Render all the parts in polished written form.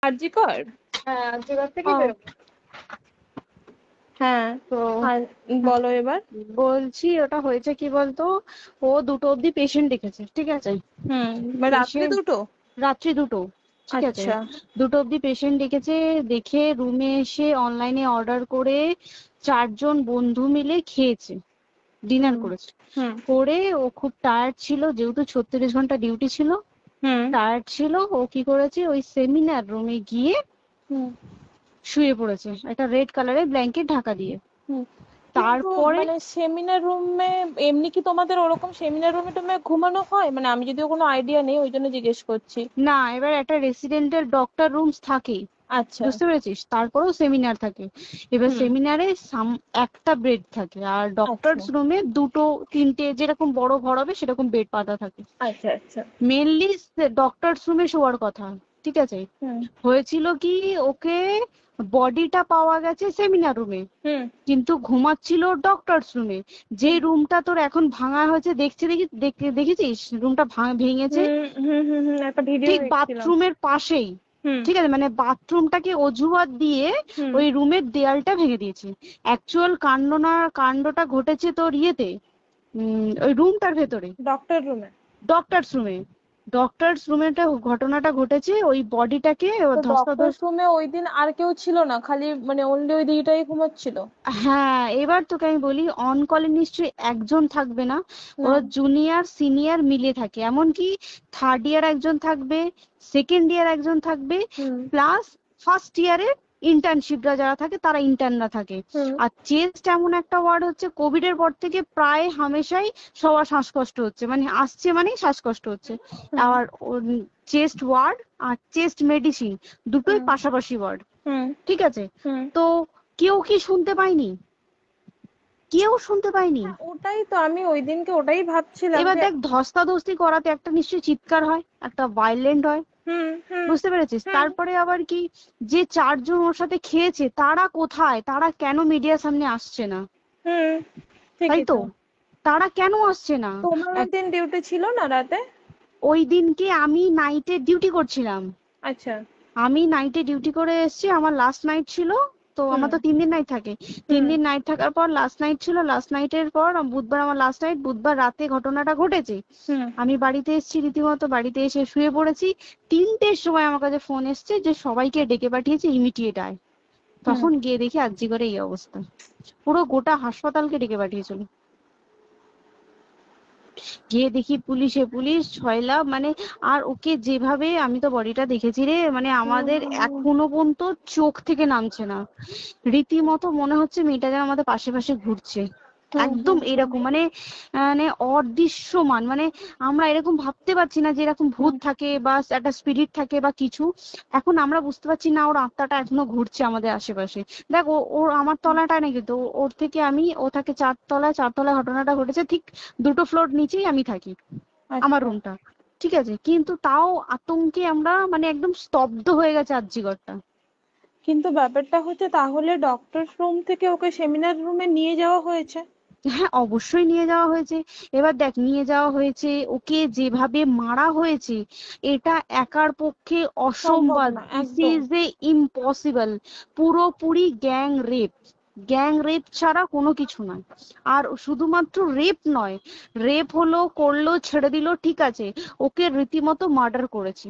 আরজিকর? হ্যাঁ আর্যিকর থেকে ও বেরোবো। হ্যাঁ। তো আর বলো এবার। বলছি ওটা হয়েছে কি বলতো, ও 2টো অব্দি পেশেন্ট দেখেছে, ঠিক আছে। রাত্রি পেশেন্ট দুটো? রাত্রি 2টো, ঠিক আছে। আচ্ছা। 2টো অব্দি পেশেন্ট ডেকেছে, দেখে রুমে এসে অনলাইনে অর্ডার করে 4জন বন্ধু মিলে খেয়েছে, ডিনার হুম করেছে। হুম করে ও খুব টায়ার্ড ছিল, যেহেতু 36 ঘন্টা ডিউটি ছিল, হুম টায়ার্ড ছিল। ও কি করেছে, ওই সেমিনার রুমে গিয়ে হুম শুয়ে পড়েছে একটা রেড কালারের ব্ল্যাঙ্কেট ঢাকা দিয়ে। হুম কিন্তু তারপরে মানে সেমিনার রুমে এমনি কি তোমাদের ওরকম সেমিনার রুমে টুমে ঘুমানো হয়? মানে আমি যদিও কোনো আইডিয়া নেই, ওই জন্য জিজ্ঞেস করছি। না, এবার একটা রেসিডেন্টের ডক্টর রুমস থাকেই, আচ্ছা। বুঝতে পেরেছিস, তারপরেও সেমিনার থাকে। এবার হুম। সেমিনারে একটা বেড থাকে, আর আচ্ছা ডক্টরস রুমে 2টো 3টে যেরকম বড় ঘর হবে সেরকম বেড পাতা থাকে। আচ্ছা আচ্ছা। মেনলি ডক্টরস রুমে শোয়ার কথা, ঠিক আছে। হুম হয়েছিল কি, ওকে বডিটা পাওয়া গেছে সেমিনার রুমে, হুম কিন্তু ঘুমাচ্ছিল ডক্টরস রুমে। যে হুম রুমটা তোর এখন ভাঙা হয়েছে, দেখেছিস রুমটা ভেঙেছে, একটা ভিডিও ঠিক দেখছিলাম। বাথরুমের পাশেই, হুম ঠিক আছে, মানে বাথরুমটাকে অজুহাত দিয়ে হুম ওই রুমের দেয়ালটা ভেঙে দিয়েছে। অ্যাকচুয়াল কাণ্ডটা ঘটেছে তোর ইয়েতে, ওই রুমটার ভেতরে, ডক্টর রুমে? ডক্টরস রুমে। ডক্টরস রুমেটা ঘটনাটা ঘটেছে, ওই বডিটাকে তো ডক্টর ধস্তাধস্তি। রুমে ওই দিন আর কেউ ছিল না, খালি মানে অনলি ওই দিদিটাই ঘুমাচ্ছিল? হ্যাঁ, এবার তোকে আমি বলি, অন কলে নিশ্চয়ই একজন থাকবে না, না। ওরা জুনিয়র সিনিয়র মিলে থাকে, এমনকি থার্ড ইয়ার একজন থাকবে, সেকেন্ড ইয়ার একজন থাকবে, হুম প্লাস ফার্স্ট ইয়ারের ইন্টার্নশিপরা যারা থাকে তারা ইন্টার্নরা থাকে। হুম আর চেস্ট এমন একটা ওয়ার্ড হচ্ছে, কোভিড এর পর থেকে প্রায় হামেশাই সবার শ্বাসকষ্ট হচ্ছে, মানে আসছে মানেই শ্বাসকষ্ট হচ্ছে। হুম আর চেস্ট ওয়ার্ড আর চেস্ট মেডিসিন দুটোই হুম পাশাপাশি ওয়ার্ড, হুম ঠিক আছে। হুম তো কেউ কি শুনতে পায়নি? কেউ শুনতে পায়নি। হ্যাঁ, ওটাই তো আমি ওই দিনকে ওটাই ভাবছিলাম এবার যে। দেখ, ধস্তাধস্তি করাতে একটা নিশ্চয়ই চিৎকার হয়, একটা ভায়োলেন্ট হয়, হুম হুম বুঝতে পেরেছিস। হুম তারপরে আবার কি, যে 4জন ওর সাথে খেয়েছে তারা কোথায়, তারা কেন মিডিয়ার সামনে আসছে না? হুম তাই ঠিকই তো, তো। তারা কেন আসছে না? তোমার ওই এক- দিন ডিউটি ছিল না রাতে? ওই দিনকে আমি নাইটে ডিউটি করছিলাম। আচ্ছা। আমি নাইটে ডিউটি করে এসেছি, আমার লাস্ট নাইট ছিল। তো হুম আমার তো 3 দিন নাইট থাকে, তিন হুম দিন নাইট থাকার পর লাস্ট নাইট ছিল, লাস্ট নাইটের পর বুধবার আমার লাস্ট নাইট, বুধবার রাতে ঘটনাটা ঘটেছে। হুম আমি বাড়িতে এসেছি, রীতিমতো বাড়িতে এসে শুয়ে পড়েছি। 3টের সময় আমার কাছে ফোন এসছে যে সবাইকে ডেকে পাঠিয়েছে, ইমিডিয়েট আয়। হুম। তখন গিয়ে দেখি আরজিকরে এই অবস্থা, পুরো গোটা হাসপাতালকে ডেকে পাঠিয়েছিল। গিয়ে দেখি পুলিশ ছয়লা, মানে, আর ওকে যেভাবে, আমি তো বডিটা দেখেছি রে, মানে আমাদের হুম এখনো পর্যন্ত চোখ থেকে নামছে না। রীতিমতো মনে হচ্ছে মেয়েটা যেন আমাদের পাশে পাশে ঘুরছে, হুম একদম হুম হুম এরকম, মানে মানে অদৃশ্যমান, মানে আমরা এরকম ভাবতে পারছি না যে এরকম ভূত হুম থাকে বা একটা স্পিরিট থাকে বা কিছু। এখন আমরা বুঝতে পারছি না, ওর আত্মাটা এখনো ঘুরছে আমাদের আশেপাশে। দেখ, ওর আমার তলাটায় না, কিন্তু ওর থেকে ও থাকে 4 তলায়, 4 তলায় ঘটনাটা ঘটেছে, ঠিক 2টো ফ্লোর নিচেই আমি থাকি, আমার আচ্ছা। রুমটা, ঠিক আছে। কিন্তু তাও আতঙ্কে আমরা মানে একদম স্তব্ধ হয়ে গেছে আরজিকরটা। কিন্তু ব্যাপারটা হচ্ছে, তাহলে ডক্টর রুম থেকে ওকে সেমিনার রুমে নিয়ে যাওয়া হয়েছে? হ্যাঁ, অবশ্যই নিয়ে যাওয়া হয়েছে। এবার দেখ, নিয়ে যাওয়া হয়েছে, ওকে যেভাবে মারা হয়েছে, এটা একার পক্ষে সম্ভব অসম্ভব, না দিস একদম। Is a impossible. পুরোপুরি গ্যাং রেপ, গ্যাং রেপ ছাড়া কোনো কিছু নয়। আর শুধুমাত্র রেপ নয়, রেপ হলো, করলো, ছেড়ে দিল, ঠিক আছে, ওকে রীতিমতো মার্ডার করেছে।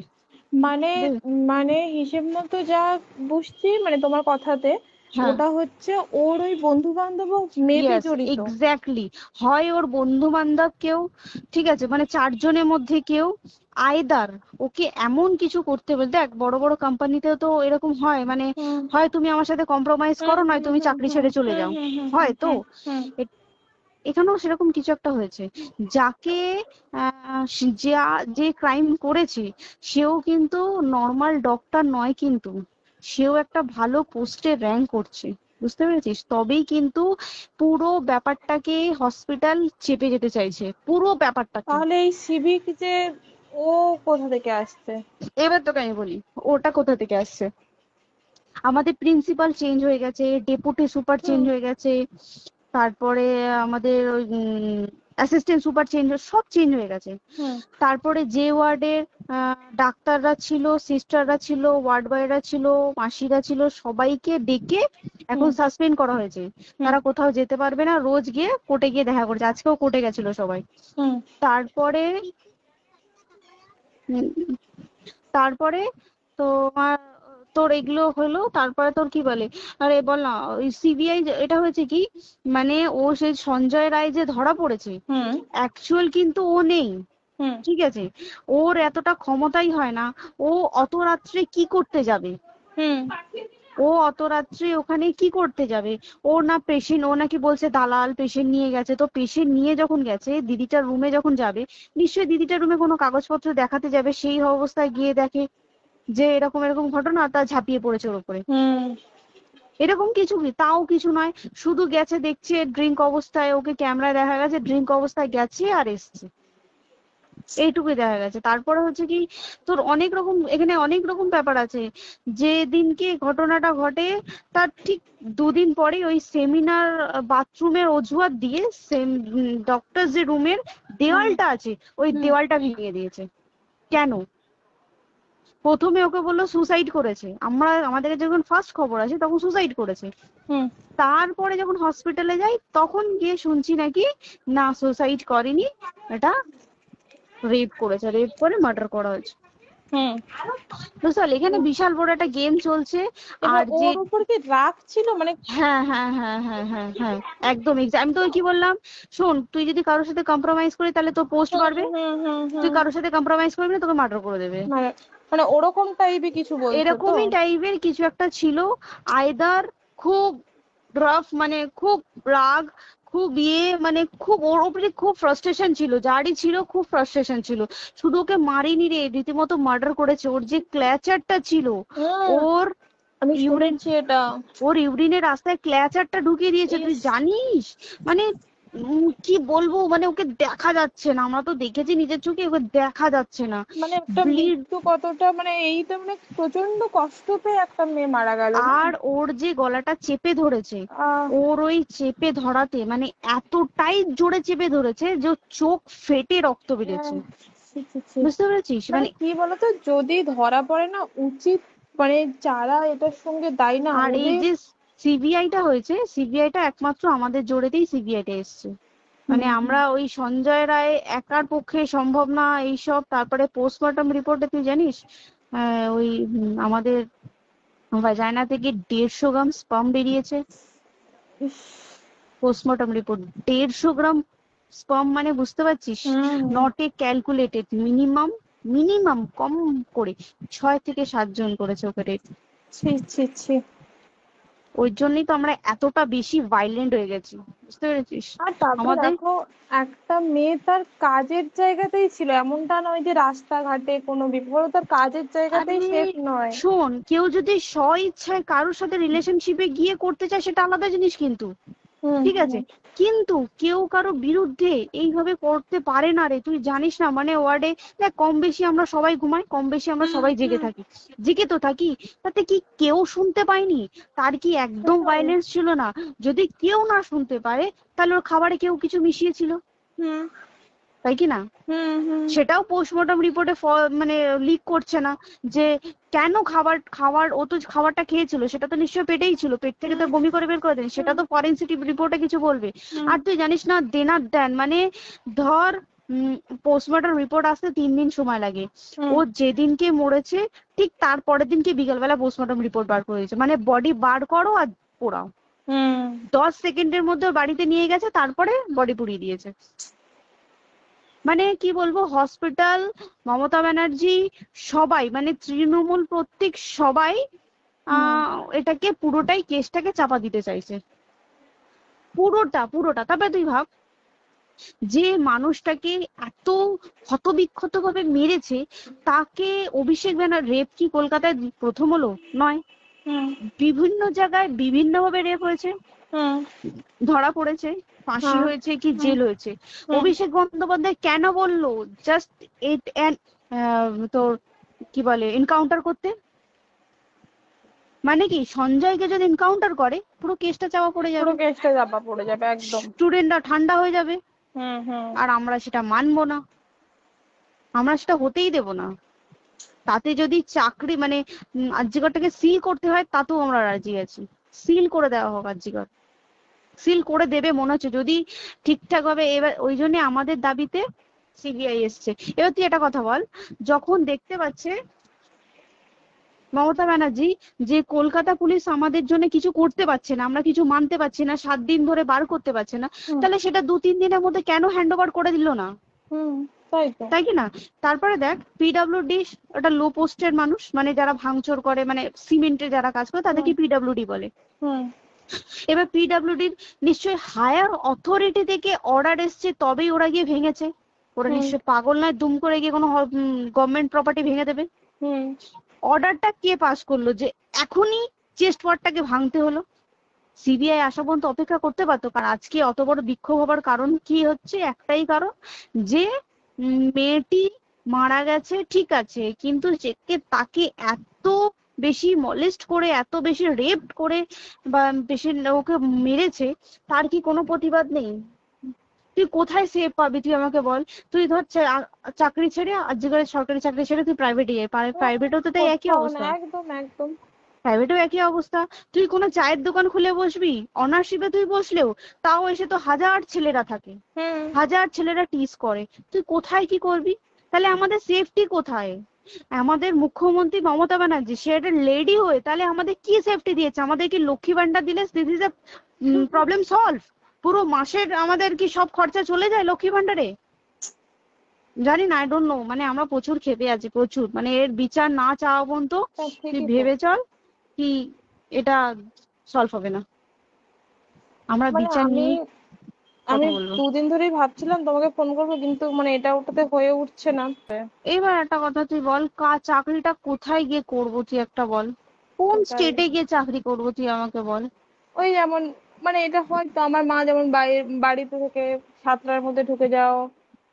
মানে মানে হিসেব মতো যা বুঝছি মানে তোমার কথাতে, হ্যাঁ, ওটা হচ্ছে ওর ওই বন্ধু বান্ধব মেবি ইয়েস, জড়িত। এক্স্যাক্টলি। হয় ওর বন্ধু বান্ধব কেউ, ঠিক আছে, মানে 4জনের মধ্যে কেউ, আইদার ওকে এমন কিছু করতে বলতে। দেখ, বড় বড় কোম্পানিতেও তো এরকম হয়, মানে হুম হয় তুমি আমার সাথে কম্প্রোমাইজ হুম করো, নয় হুম তুমি হুম চাকরি হুম ছেড়ে চলে হুম যাও, হুম হুম হয় হুম তো। হুম হুম। এখানেও সেরকম কিছু একটা হয়েছে। যাকে যা যে ক্রাইম করেছে, সেও কিন্তু নর্মাল ডক্টর নয়, কিন্তু সেও একটা ভালো পোস্টে র্যাঙ্ক করছে, বুঝতে পেরেছিস, তবেই কিন্তু পুরো ব্যাপারটাকে হসপিটাল চেপে যেতে চাইছে, পুরো ব্যাপারটাকে। তাহলে এই সিভিক যে, ও কোথা থেকে আসছে? এবার তোকে আমি বলি, ওটা কোথা থেকে আসছে। আমাদের প্রিন্সিপাল চেঞ্জ হয়ে গেছে, ডেপুটি সুপার চেঞ্জ হুম হয়ে গেছে, তারপরে আমাদের ওই অ্যাসিস্ট্যান্ট সুপার চেঞ্জ, সব চেঞ্জ হয়ে গেছে। হুম তারপরে যে ওয়ার্ডের ডাক্তাররা ছিল, সিস্টাররা ছিল, ওয়ার্ড বয়রা ছিল, মাসিরা ছিল, সবাইকে ডেকে এখন হুম সাসপেন্ড করা হয়েছে। হুম তারা কোথাও যেতে পারবে না, রোজ গিয়ে কোর্টে গিয়ে দেখা করছে। আজকেও কোর্টে গেছিল সবাই। হুম তারপরে উম, তারপরে তোমার তোর এগুলো হলো, তারপরে তোর কি বলে, আরে বল না, ওই সিবিআই এটা হয়েছে কি, মানে ও সেই সঞ্জয় রায় যে ধরা পড়েছে, হুম অ্যাকচুয়াল কিন্তু ও নেই, হুম ঠিক আছে? ওর এতটা ক্ষমতাই হয় না। ও অত রাত্রে কি করতে যাবে? হুম ও অত রাত্রে ওখানে কি করতে যাবে? ও না পেশেন্ট, ও নাকি বলছে দালাল পেশেন্ট নিয়ে গেছে। তো পেশেন্ট নিয়ে যখন গেছে, দিদিটার রুমে যখন যাবে, নিশ্চয়ই দিদিটার রুমে কোনো কাগজপত্র দেখাতে যাবে, সেই অবস্থায় গিয়ে দেখে যে এরকম এরকম ঘটনা, তা ঝাঁপিয়ে পড়েছে ওর উপরে। হুম এরকম কিছু কি, তাও কিছু নয়, শুধু গেছে, দেখছে ড্রিঙ্ক অবস্থায়, ওকে ক্যামেরায় দেখা গেছে ড্রিঙ্ক অবস্থায় গেছে আর এসছে, এইটুকুই দেখা গেছে। তারপরে হচ্ছে কি, তোর অনেক রকম, এখানে অনেক রকম ব্যাপার আছে। যে দিনকে ঘটনাটা ঘটে তার ঠিক দুদিন পরে ওই সেমিনার বাথরুমের অজুহাত দিয়ে ডক্টর যে রুমের হুম দেওয়ালটা আছে, ওই হুম দেওয়ালটা ভেঙে দিয়েছে। কেন? প্রথমে ওকে বললো সুসাইড করেছে, আমাদের যখন ফার্স্ট খবর আছে তখন সুসাইড করেছে। হুম তারপরে যখন হসপিটালে যাই তখন গিয়ে শুনছি নাকি না, সুসাইড করেনি, এটা রেপ করেছে, রেপ করে মার্ডার করা হয়েছে। হুম বুঝতে পারলি, এখানে বিশাল বড় একটা গেম চলছে। এবার আর যে ওর উপর কি রাগ ছিল মানে? হ্যাঁ হ্যাঁ হ্যাঁ হ্যাঁ হ্যাঁ হ্যাঁ, একদম আমি তোকে কি বললাম, শোন, তুই যদি কারোর সাথে কম্প্রোমাইজ করি তাহলে তোর পোস্ট হুম বাড়বে, হুম হুম তুই হুম কারোর সাথে কম্প্রোমাইজ করবি না, তোকে মার্ডার করে দেবে। মানে মানে ওরকম টাইপের কিছু বলছো তো? এরকমই টাইপের কিছু একটা ছিল। আইদার খুব রাফ, মানে খুব রাগ, খুব মানে খুব ওর উপরে খুব ফ্রাস্ট্রেশন ছিল, যারই ছিল খুব ফ্রাস্ট্রেশন ছিল। শুধু ওকে মারিনি রে, রীতিমতো মার্ডার করেছে। ওর যে ক্ল্যাচারটা ছিল, হুম ওর আমি ইউরিন, শুনেছি এটা। ওর ইউরিনের রাস্তায় ক্ল্যাচারটা ঢুকিয়ে দিয়েছে, তুই ইস, জানিস? মানে কি বলবো, মানে ওকে দেখা যাচ্ছে না, আমরা তো দেখেছি নিজের চোখে, ওকে দেখা যাচ্ছে না। মানে একটা ব্লিড। মৃত্যু কতটা, মানে এই তো মানে প্রচন্ড কষ্ট পেয়ে একটা মেয়ে মারা গেল না? আর ওর যে গলাটা চেপে ধরেছে, আহ ওর ওই চেপে ধরাতে মানে এতটাই জোরে চেপে ধরেছে যে ওর চোখ ফেটে রক্ত বেরিয়েছে। আহ, ছি, ছি, ছি। বুঝতে পেরেছিস? মানে মানে কি বলতো, যদি ধরা পড়ে না, উচিত মানে যারা এটার সঙ্গে দায়ী না আর এই ওদের। যে সিবিআইটা হয়েছে, সিবিআইটা একমাত্র আমাদের জোরেতেই সিবিআইটা এসছে। হুম মানে আমরা ওই সঞ্জয় রায় একার পক্ষে সম্ভব না এইসব। তারপরে পোস্টমর্টম রিপোর্টে তুই জানিস, ওই আমাদের ভাজাইনা থেকে 150 গ্রাম স্পাম বেরিয়েছে। ইস, পোস্টমর্টম রিপোর্ট, 150 গ্রাম স্পাম, মানে বুঝতে পারছিস? Hmm not a calculated, minimum, minimum কম করে 6 থেকে 7 জন করেছে ওকে রেট। ছি ছি ছি। ওই জন্যই তো আমরা এতটা বেশি ভাইলেন্ট হয়ে গেছি, বুঝতে পেরেছিস? আর তারপরে আমাদের দেখো, একটা মেয়ে তার কাজের জায়গাতেই ছিল, এমনটা নয় যে রাস্তাঘাটে কোনো বিপদ, ও তার কাজের আরে জায়গাতেই সেফ নয়। শোন, কেউ যদি স্ব ইচ্ছায় কারোর সাথে রিলেশনশিপে গিয়ে করতে চায় সেটা আলাদা জিনিস, কিন্তু হুম ঠিক আছে, হুম কিন্তু কেউ কারো বিরুদ্ধে এইভাবে করতে পারে না রে। তুই জানিস না, মানে ওয়ার্ডে দেখ, কম বেশি আমরা সবাই ঘুমাই, কম বেশি আমরা হুম সবাই জেগে হুম থাকি, জেগে তো থাকি। তাতে কি কেউ শুনতে পায়নি? তার কি একদম সেটাই। ভাইলেন্স ছিল না? যদি কেউ না শুনতে পারে, তাহলে ওর খাবারে কেউ কিছু মিশিয়েছিল, হুম তাই কি না? হুম হুম সেটাও পোস্টমর্টম রিপোর্টে মানে লিক করছে না, যে কেন খাবার খাবার ও তো খাবারটা খেয়েছিল, সেটা তো নিশ্চয়ই পেটেই ছিল, পেট থেকে তো হুম বমি করে বের করে দেন, সেটা হুম তো ফরেনসিক রিপোর্টে কিছু বলবে। হুম আর তুই জানিস না, দেনার দেন মানে, ধর পোস্টমর্টম রিপোর্ট আসতে 3 দিন সময় লাগে। হুম ও যেদিনকে মরেছে ঠিক তার পরের দিনকে বিকালবেলা পোস্টমর্টম রিপোর্ট বার করে দিয়েছে, মানে বডি বার করো আর পোড়াও, হুম 10 সেকেন্ডের মধ্যে ওর বাড়িতে নিয়ে গেছে, তারপরে বডি পুড়িয়ে দিয়েছে। মানে কি বলবো, হসপিটাল, মমতা ব্যানার্জি, সবাই, মানে তৃণমূল প্রত্যেক সবাই হুম এটাকে পুরোটাই, কেসটাকে চাপা দিতে চাইছে, পুরোটা পুরোটা। তবে তুই ভাব, যে মানুষটাকে এত ক্ষতবিক্ষত ভাবে মেরেছে, তাকে অভিষেক ব্যানার, রেপ কি কলকাতায় প্রথম হলো? নয়, হুম বিভিন্ন জায়গায় বিভিন্ন ভাবে রেপ হয়েছে, হুম ধরা পড়েছে, ফাঁসি হ্যাঁ হয়েছে কি হুম জেল হয়েছে। হুম অভিষেক বন্দ্যোপাধ্যায় কেন বললো জাস্ট ইট তোর কি বলে এনকাউন্টার করতে? মানে কি, সঞ্জয়কে যদি এনকাউন্টার করে পুরো কেসটা চাপা পড়ে পুরো যাবে, কেসটা চাপা পড়ে যাবে একদম। স্টুডেন্টরা ঠান্ডা হয়ে যাবে। হুম হুম আর আমরা সেটা মানবো না, আমরা সেটা হতেই দেব না। তাতে যদি চাকরি মানে আরজিকরটাকে সিল করতে হয় তাতেও আমরা রাজি আছি, সিল করে দেওয়া হোক আরজিকর, সিল করে দেবে মনে হচ্ছে যদি ঠিকঠাক ভাবে। এবার ওই জন্য আমাদের দাবিতে সিবিআই এসছে। এবার তুই একটা কথা বল, যখন দেখতে পাচ্ছে মমতা ব্যানার্জি যে কলকাতা পুলিশ আমাদের জন্য কিছু করতে পারছে না, আমরা কিছু মানতে পারছি না, 7 দিন ধরে বার করতে পারছে না, হুম তাহলে সেটা 2-3 দিনের মধ্যে কেন হ্যান্ড ওভার করে দিল না? হুম তাই তো। তাই কি না? তারপরে দেখ পিডব্লিউডি ওটা লো পোস্টের মানুষ, মানে যারা ভাঙচুর করে, মানে সিমেন্টের যারা কাজ করে হুম তাদেরকে পিডব্লিউডি বলে। হুম এবার পিডব্লিউডির নিশ্চয়ই হায়ার অথরিটি থেকে অর্ডার এসছে তবেই ওরা গিয়ে ভেঙেছে। ওরা হুম নিশ্চয়ই পাগল নয় দুম করে গিয়ে কোনো গভর্নমেন্ট প্রপার্টি ভেঙে দেবে। হুম অর্ডারটা কে পাস করলো যে এখনই চেস্ট ওয়ার্ডটাকে ভাঙতে হলো? সিবিআই আসা পর্যন্ত অপেক্ষা করতে পারতো। কারণ আজকে অত বড় বিক্ষোভ হবার কারণ কি হচ্ছে, একটাই কারণ, যে মেয়েটি মারা গেছে ঠিক আছে, কিন্তু তাকে এত বেশি মলেস্ট করে, এত বেশি রেপ করে বা বেশি ওকে মেরেছে, তার কি কোনো প্রতিবাদ নেই? তুই কোথায় সেভ পাবি তুই আমাকে বল? তুই ধর চাকরি ছেড়ে আজকের সরকারি চাকরি ছেড়ে তুই প্রাইভেটে যাই, প্রাইভেটেও তো তাই একই কোথাও না, অবস্থা। একদম একদম। প্রাইভেটেও একই অবস্থা। তুই কোনো চায়ের দোকান খুলে বসবি, অনার্সশিপে তুই বসলেও তাও এসে তো হাজার ছেলেরা থাকে, হুম হাজার ছেলেরা টিজ করে। তুই কোথায় কি করবি? তাহলে আমাদের সেফটি কোথায়? আমাদের মুখ্যমন্ত্রী মমতা ব্যানার্জি সে একটা লেডি হয়ে তাহলে আমাদের কি সেফটি দিয়েছে? আমাদের কি লক্ষ্মী ভান্ডার দিলে this is a problem solve? পুরো মাসের আমাদের কি সব খরচা চলে যায় লক্ষ্মী ভান্ডারে? জানি না, আই ডোন্ট নো। মানে আমরা প্রচুর ক্ষেপে আছি, প্রচুর। মানে এর বিচার না চাওয়া পর্যন্ত তা তুই ঠিকই তো। ভেবে চল কি এটা সলভ হবে না। আমরা মানে বিচার আমি নিয়ে আমি কথা বলবো। 2 দিন ধরেই ভাবছিলাম তোমাকে ফোন করবো, কিন্তু মানে এটা ওটাতে হয়ে উঠছে না। এবার একটা কথা তুই বল, চাকরিটা কোথায় গিয়ে করবো তুই একটা বল? কোন সেটাই। স্টেটে গিয়ে চাকরি করবো তুই আমাকে বল? ওই যেমন, মানে এটা হয়তো আমার মা যেমন বাড়িতে থেকে 7টার মধ্যে ঢুকে যাও,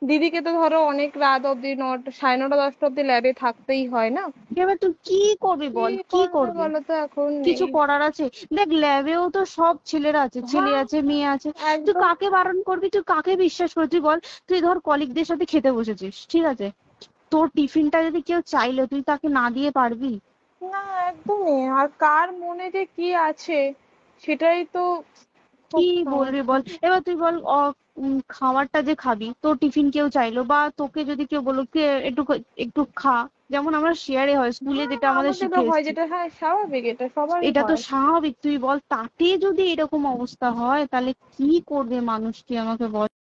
দিদিকে তো ধরো অনেক রাত অব্দি 9টা, 9:30 10টা অব্দি ল্যাবে থাকতেই হয় না। এবার তুই কি করবি কি বল, কি করবে করবি? বলো তো এখন? কিছু করার আছে? দেখ ল্যাবেও তো সব ছেলেরা আছে, ছেলে হ্যাঁ, আছে মেয়ে আছে। তুই একদম। কাকে বারণ করবি, তুই কাকে বিশ্বাস করবি তুই বল? তুই ধর কলিগদের সাথে খেতে বসেছিস, ঠিক আছে, তোর টিফিনটা যদি কেউ চাইলো তুই তাকে না দিয়ে পারবি? না, একদমই। আর কার মনে যে কি আছে সেটাই তো কি খুব বলবি সমস্যা। বল? এবার তুই বল খাবারটা যে খাবি, তোর টিফিন কেউ চাইলো বা তোকে যদি কেউ বললো কে একটু একটু খা, যেমন আমরা শেয়ারে হয় স্কুলে হ্যাঁ, যেটা আমাদের শিখে আমাদেরও হয়, এসেছি, যেটা হ্যাঁ স্বাভাবিক, এটা সবারই এটা তো হয়। স্বাভাবিক। তুই বল তাতে যদি এরকম অবস্থা হয় তাহলে কি করবে মানুষ, তুই আমাকে বল?